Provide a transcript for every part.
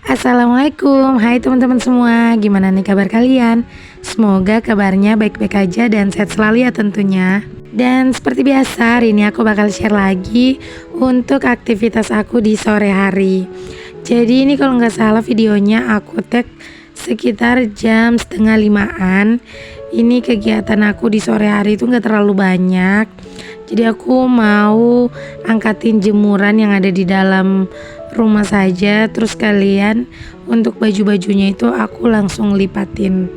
Assalamualaikum, hai teman-teman semua. Gimana nih kabar kalian? Semoga kabarnya baik-baik aja dan sehat selalu ya tentunya. Dan seperti biasa, hari ini aku bakal share lagi untuk aktivitas aku di sore hari. Jadi ini kalau nggak salah videonya aku tag sekitar jam setengah limaan. Ini kegiatan aku di sore hari itu nggak terlalu banyak. Jadi aku mau angkatin jemuran yang ada di dalam rumah saja, terus kalian untuk baju-bajunya itu aku langsung lipatin.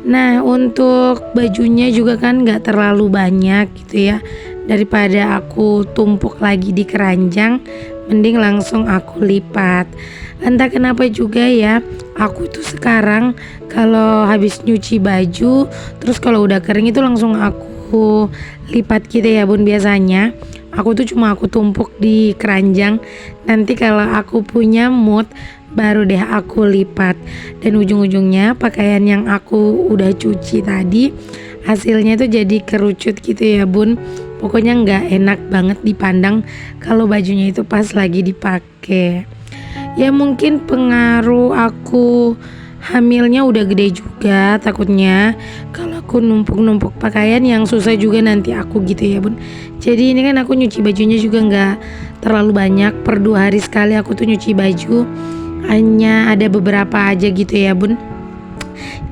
Nah, untuk bajunya juga kan nggak terlalu banyak gitu ya, daripada aku tumpuk lagi di keranjang, mending langsung aku lipat. Entah kenapa juga ya, aku tuh sekarang kalau habis nyuci baju terus kalau udah kering itu langsung aku lipat gitu ya bun. Biasanya aku tuh cuma aku tumpuk di keranjang, nanti kalau aku punya mood baru deh aku lipat. Dan ujung-ujungnya pakaian yang aku udah cuci tadi hasilnya tuh jadi kerucut gitu ya bun. Pokoknya nggak enak banget dipandang kalau bajunya itu pas lagi dipakai. Ya mungkin pengaruh aku hamilnya udah gede juga, takutnya kalau aku numpuk-numpuk pakaian yang susah juga nanti aku gitu ya bun. Jadi ini kan aku nyuci bajunya juga nggak terlalu banyak, per 2 hari sekali aku tuh nyuci baju, hanya ada beberapa aja gitu ya bun.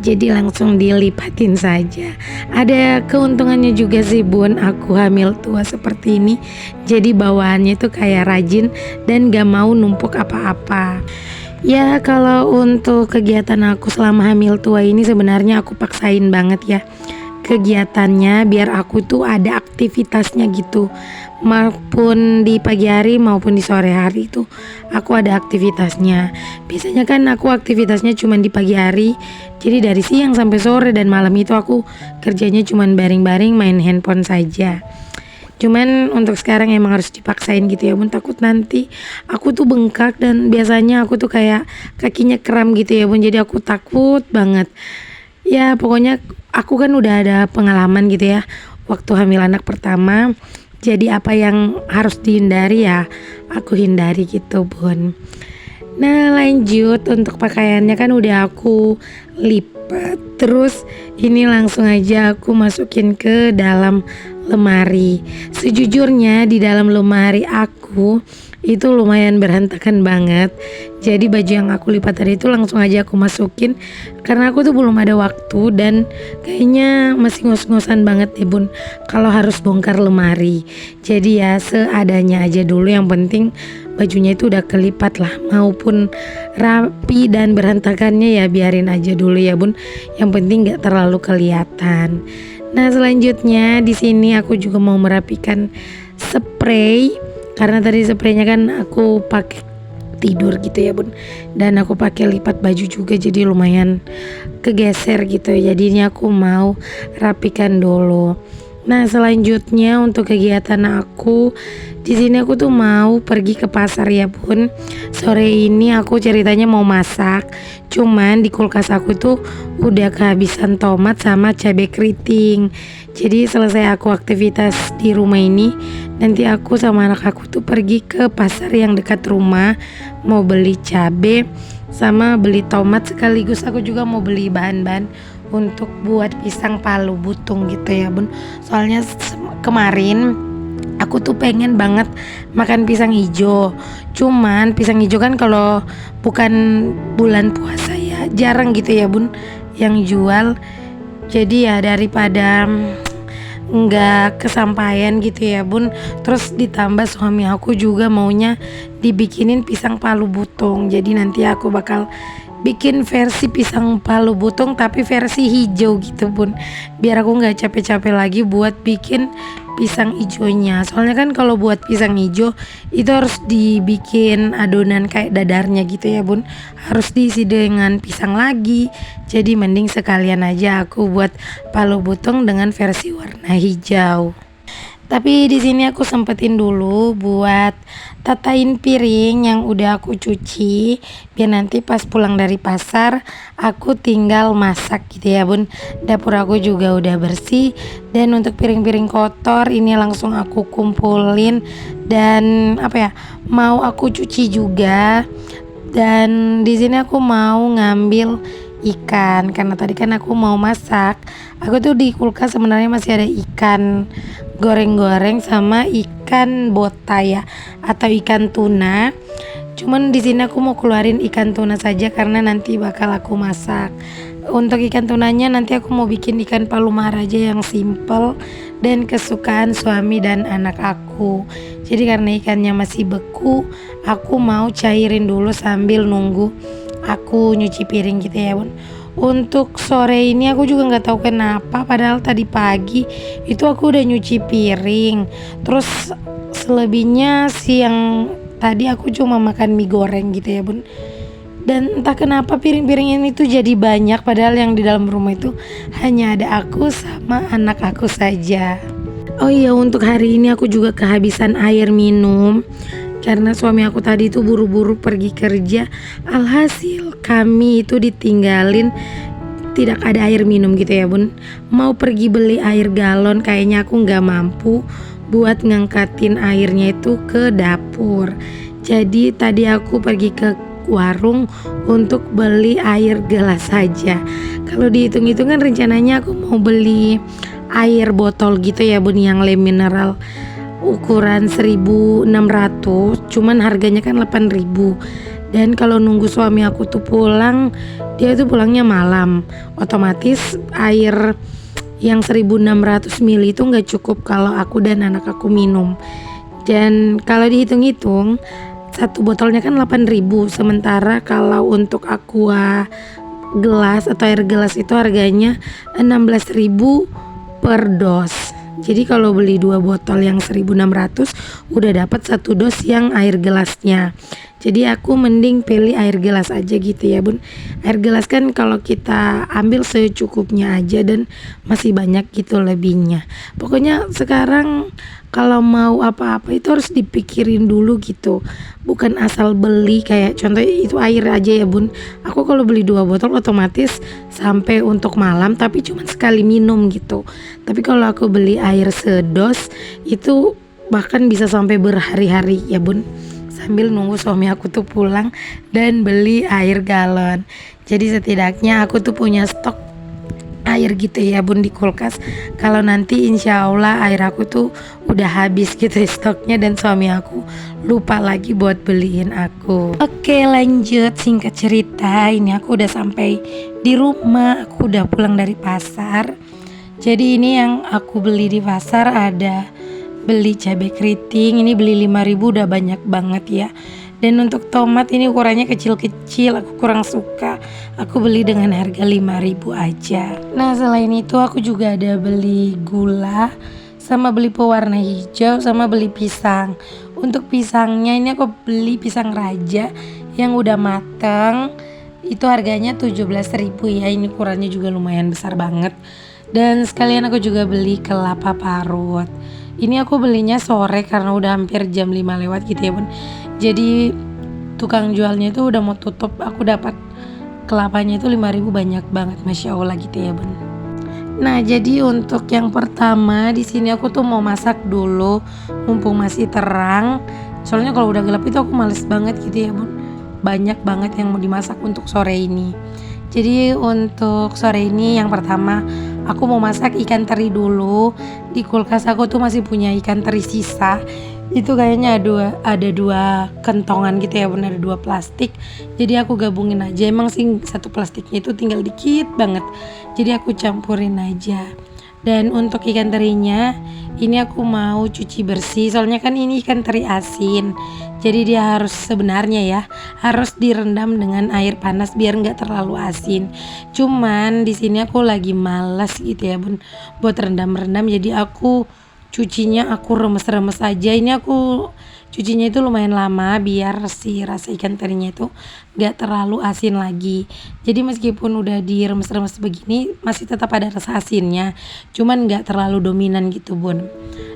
Jadi langsung dilipatin saja. Ada keuntungannya juga sih bun, aku hamil tua seperti ini, jadi bawaannya tuh kayak rajin dan gak mau numpuk apa-apa. Ya kalau untuk kegiatan aku selama hamil tua ini sebenarnya aku paksain banget ya kegiatannya biar aku tuh ada aktivitasnya gitu, maupun di pagi hari maupun di sore hari itu aku ada aktivitasnya. Biasanya kan aku aktivitasnya cuma di pagi hari, jadi dari siang sampai sore dan malam itu aku kerjanya cuma baring-baring main handphone saja. Cuman untuk sekarang emang harus dipaksain gitu ya bun, takut nanti aku tuh bengkak dan biasanya aku tuh kayak kakinya kram gitu ya bun, jadi aku takut banget. Ya pokoknya aku kan udah ada pengalaman gitu ya waktu hamil anak pertama. Jadi apa yang harus dihindari ya aku hindari gitu bun. Nah lanjut untuk pakaiannya kan udah aku lipat. Terus ini langsung aja aku masukin ke dalam lemari. Sejujurnya di dalam lemari aku itu lumayan berantakan banget. Jadi baju yang aku lipat tadi itu langsung aja aku masukin, karena aku tuh belum ada waktu dan kayaknya masih ngos-ngosan banget deh bun kalau harus bongkar lemari. Jadi ya seadanya aja dulu, yang penting bajunya itu udah kelipat lah, maupun rapi dan berantakannya ya biarin aja dulu ya bun, yang penting nggak terlalu kelihatan. Nah selanjutnya di sini aku juga mau merapikan spray, karena tadi spraynya kan aku pakai tidur gitu ya bun, dan aku pakai lipat baju juga jadi lumayan kegeser gitu, jadinya aku mau rapikan dulu. Nah selanjutnya untuk kegiatan aku di sini, aku tuh mau pergi ke pasar ya bun. Sore ini aku ceritanya mau masak, cuman di kulkas aku tuh udah kehabisan tomat sama cabai keriting. Jadi selesai aku aktivitas di rumah ini, nanti aku sama anak aku tuh pergi ke pasar yang dekat rumah, mau beli cabai sama beli tomat, sekaligus aku juga mau beli bahan-bahan untuk buat pisang palu butung gitu ya bun. Soalnya kemarin aku tuh pengen banget makan pisang hijau, cuman pisang hijau kan kalau bukan bulan puasa ya jarang gitu ya bun yang jual. Jadi ya daripada nggak kesampaian gitu ya bun, terus ditambah suami aku juga maunya dibikinin pisang palu butung, jadi nanti aku bakal bikin versi pisang palu butung tapi versi hijau gitu bun, biar aku nggak capek-capek lagi buat bikin pisang hijaunya. Soalnya kan kalau buat pisang hijau itu harus dibikin adonan kayak dadarnya gitu ya bun, harus diisi dengan pisang lagi. Jadi mending sekalian aja aku buat palu butung dengan versi warna hijau. Tapi di sini aku sempetin dulu buat tatain piring yang udah aku cuci, biar nanti pas pulang dari pasar aku tinggal masak gitu ya bun. Dapur aku juga udah bersih, dan untuk piring-piring kotor ini langsung aku kumpulin dan apa ya, mau aku cuci juga. Dan di sini aku mau ngambil ikan karena tadi kan aku mau masak. Aku tuh di kulkas sebenarnya masih ada ikan goreng-goreng sama ikan botai ya atau ikan tuna. Cuman di sini aku mau keluarin ikan tuna saja karena nanti bakal aku masak. Untuk ikan tunanya nanti aku mau bikin ikan palomar aja yang simple dan kesukaan suami dan anak aku. Jadi karena ikannya masih beku, aku mau cairin dulu sambil nunggu aku nyuci piring gitu ya bun. Untuk sore ini aku juga nggak tahu kenapa, padahal tadi pagi itu aku udah nyuci piring. Terus selebihnya siang tadi aku cuma makan mie goreng gitu ya bun. Dan entah kenapa piring-piring ini tuh jadi banyak padahal yang di dalam rumah itu hanya ada aku sama anak aku saja. Oh iya, untuk hari ini aku juga kehabisan air minum karena suami aku tadi itu buru-buru pergi kerja. Alhasil kami itu ditinggalin tidak ada air minum gitu ya bun. Mau pergi beli air galon kayaknya aku nggak mampu buat ngangkatin airnya itu ke dapur. Jadi tadi aku pergi ke warung untuk beli air gelas saja. Kalau dihitung-hitung kan rencananya aku mau beli air botol gitu ya bun, yang le mineral ukuran 1.600, cuman harganya kan 8.000. Dan kalau nunggu suami aku tuh pulang, dia tuh pulangnya malam, otomatis air yang 1.600 ml itu nggak cukup kalau aku dan anak aku minum. Dan kalau dihitung-hitung satu botolnya kan 8.000, sementara kalau untuk aqua gelas atau air gelas itu harganya 16.000 per dos. Jadi kalau beli 2 botol yang 1.600 udah dapat 1 dos yang air gelasnya. Jadi aku mending pilih air gelas aja gitu ya bun. Air gelas kan kalau kita ambil secukupnya aja dan masih banyak gitu lebihnya. Pokoknya sekarang kalau mau apa-apa itu harus dipikirin dulu gitu. Bukan asal beli, kayak contoh itu air aja ya bun. Aku kalau beli 2 botol otomatis sampai untuk malam, tapi cuma sekali minum gitu. Tapi kalau aku beli air sedos itu bahkan bisa sampai berhari-hari ya bun, sambil nunggu suami aku tuh pulang dan beli air galon. Jadi setidaknya aku tuh punya stok air gitu ya bun di kulkas. Kalau nanti insya Allah air aku tuh udah habis gitu stoknya dan suami aku lupa lagi buat beliin aku. Oke lanjut, singkat cerita ini aku udah sampai di rumah. Aku udah pulang dari pasar. Jadi ini yang aku beli di pasar, ada beli cabai keriting, ini beli 5.000 udah banyak banget ya. Dan untuk tomat ini ukurannya kecil-kecil, aku kurang suka. Aku beli dengan harga 5.000 aja. Nah selain itu aku juga ada beli gula, sama beli pewarna hijau, sama beli pisang. Untuk pisangnya ini aku beli pisang raja yang udah matang. Itu harganya 17.000 ya, ini ukurannya juga lumayan besar banget. Dan sekalian aku juga beli kelapa parut. Ini aku belinya sore karena udah hampir jam 5 lewat gitu ya bun. Jadi tukang jualnya itu udah mau tutup. Aku dapat kelapanya itu 5.000 banyak banget, masya Allah gitu ya bun. Nah jadi untuk yang pertama di sini aku tuh mau masak dulu mumpung masih terang. Soalnya kalau udah gelap itu aku males banget gitu ya bun. Banyak banget yang mau dimasak untuk sore ini. Jadi untuk sore ini yang pertama aku mau masak ikan teri dulu. Di kulkas aku tuh masih punya ikan teri sisa. Itu kayaknya ada dua kentongan gitu ya, benar 2 plastik. Jadi aku gabungin aja. Emang sih satu plastiknya itu tinggal dikit banget. Jadi aku campurin aja. Dan untuk ikan terinya ini aku mau cuci bersih. Soalnya kan ini ikan teri asin. Jadi dia harus sebenarnya ya harus direndam dengan air panas biar nggak terlalu asin. Cuman di sini aku lagi malas gitu ya bun buat rendam-rendam. Jadi aku cucinya aku remes-remes aja. Ini aku cucinya itu lumayan lama biar si rasa ikan terinya itu nggak terlalu asin lagi. Jadi meskipun udah diremes-remes begini masih tetap ada rasa asinnya. Cuman nggak terlalu dominan gitu bun.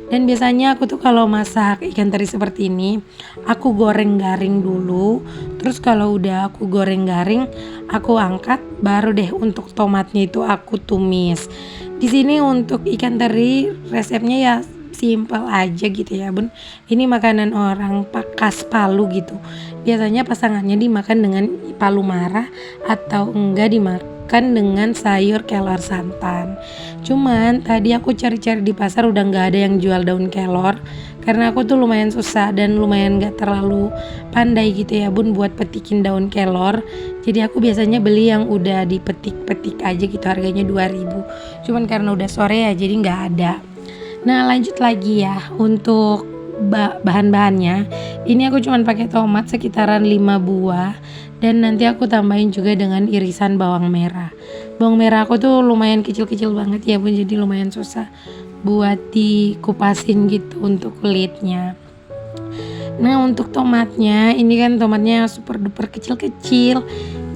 Dan biasanya aku tuh kalau masak ikan teri seperti ini, aku goreng garing dulu. Terus kalau udah aku goreng garing, aku angkat, baru deh untuk tomatnya itu aku tumis. Di sini untuk ikan teri resepnya ya simple aja gitu ya bun. Ini makanan orang khas Palu gitu. Biasanya pasangannya dimakan dengan palu mara atau enggak dimakan dengan sayur kelor santan. Cuman tadi aku cari-cari di pasar udah nggak ada yang jual daun kelor, karena aku tuh lumayan susah dan lumayan gak terlalu pandai gitu ya bun buat petikin daun kelor. Jadi aku biasanya beli yang udah dipetik-petik aja gitu, harganya 2.000. Cuman karena udah sore ya jadi nggak ada. Nah lanjut lagi ya untuk bahan-bahannya. Ini aku cuman pakai tomat sekitaran 5 buah dan nanti aku tambahin juga dengan irisan bawang merah. Bawang merah aku tuh lumayan kecil-kecil banget ya bun, jadi lumayan susah buat dikupasin gitu untuk kulitnya. Nah untuk tomatnya, ini kan tomatnya super duper kecil-kecil.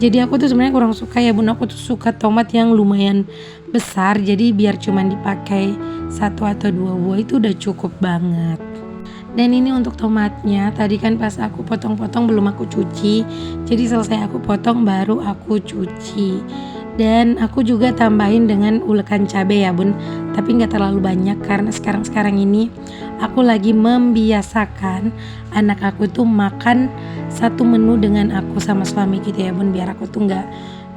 Jadi aku tuh sebenarnya kurang suka ya bun, aku tuh suka tomat yang lumayan besar. Jadi biar cuman dipakai 1 atau 2 buah itu udah cukup banget. Dan ini untuk tomatnya, tadi kan pas aku potong-potong belum aku cuci. Jadi selesai aku potong baru aku cuci. Dan aku juga tambahin dengan ulekan cabai ya bun, tapi nggak terlalu banyak karena sekarang ini aku lagi membiasakan anak aku tuh makan satu menu dengan aku sama suami gitu ya bun, biar aku tuh nggak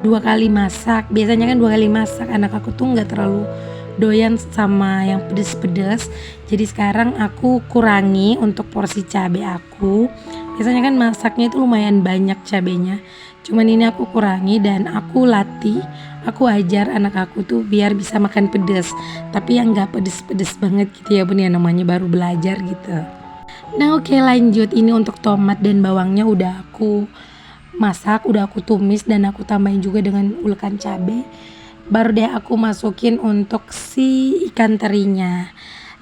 2 kali masak. Biasanya kan 2 kali masak, anak aku tuh nggak terlalu doyan sama yang pedes-pedes. Jadi sekarang aku kurangi untuk porsi cabai aku. Biasanya kan masaknya itu lumayan banyak cabenya, cuman ini aku kurangi dan aku latih, aku ajar anak aku tuh biar bisa makan pedas, tapi yang gak pedes-pedes banget gitu ya bun, ya namanya baru belajar gitu. Nah oke, lanjut. Ini untuk tomat dan bawangnya udah aku masak, udah aku tumis dan aku tambahin juga dengan ulekan cabai. Baru deh aku masukin untuk si ikan terinya.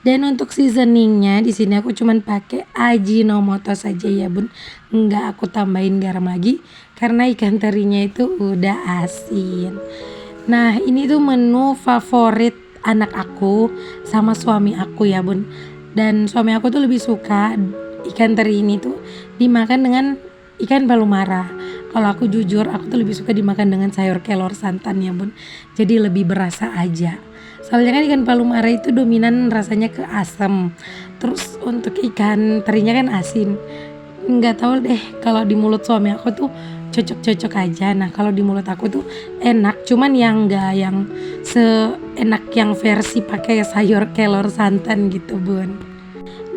Dan untuk seasoningnya di sini aku cuman pakai Ajinomoto saja ya bun, nggak aku tambahin garam lagi karena ikan terinya itu udah asin. Nah ini tuh menu favorit anak aku sama suami aku ya bun. Dan suami aku tuh lebih suka ikan teri ini tuh dimakan dengan ikan palumara. Kalau aku jujur, aku tuh lebih suka dimakan dengan sayur kelor santan ya bun. Jadi lebih berasa aja. Soalnya kan ikan palumara itu dominan rasanya ke asam. Terus untuk ikan terinya kan asin. Nggak tahu deh, kalau di mulut suami aku tuh cocok-cocok aja. Nah kalau di mulut aku tuh enak, cuman yang nggak yang seenak yang versi pakai sayur kelor santan gitu bun.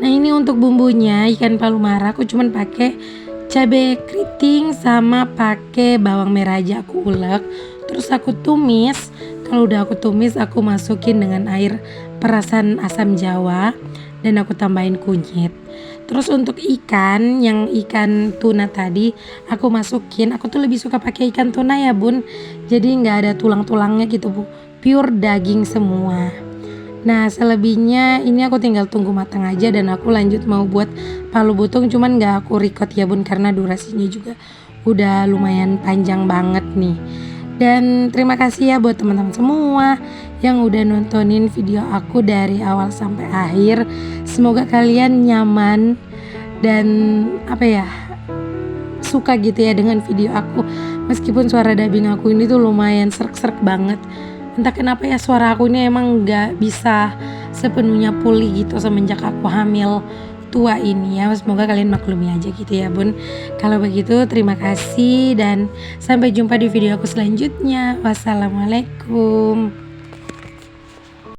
Nah ini untuk bumbunya ikan palumara aku cuman pakai cabai keriting sama pakai bawang merah aja aku ulek. Terus aku tumis. Kalau udah aku tumis aku masukin dengan air perasan asam jawa dan aku tambahin kunyit. Terus untuk ikan, yang ikan tuna tadi aku masukin, aku tuh lebih suka pakai ikan tuna ya bun. Jadi nggak ada tulang-tulangnya gitu bu, pure daging semua. Nah selebihnya ini aku tinggal tunggu matang aja dan aku lanjut mau buat palu butung, cuman nggak aku record ya bun karena durasinya juga udah lumayan panjang banget nih. Dan terima kasih ya buat teman-teman semua yang udah nontonin video aku dari awal sampai akhir. Semoga kalian nyaman dan suka gitu ya dengan video aku. Meskipun suara dubbing aku ini tuh lumayan serak-serak banget. Entah kenapa ya suara aku ini emang gak bisa sepenuhnya pulih gitu semenjak aku hamil tua ini ya. Semoga kalian maklumi aja gitu ya bun. Kalau begitu terima kasih dan sampai jumpa di video aku selanjutnya. Wassalamualaikum.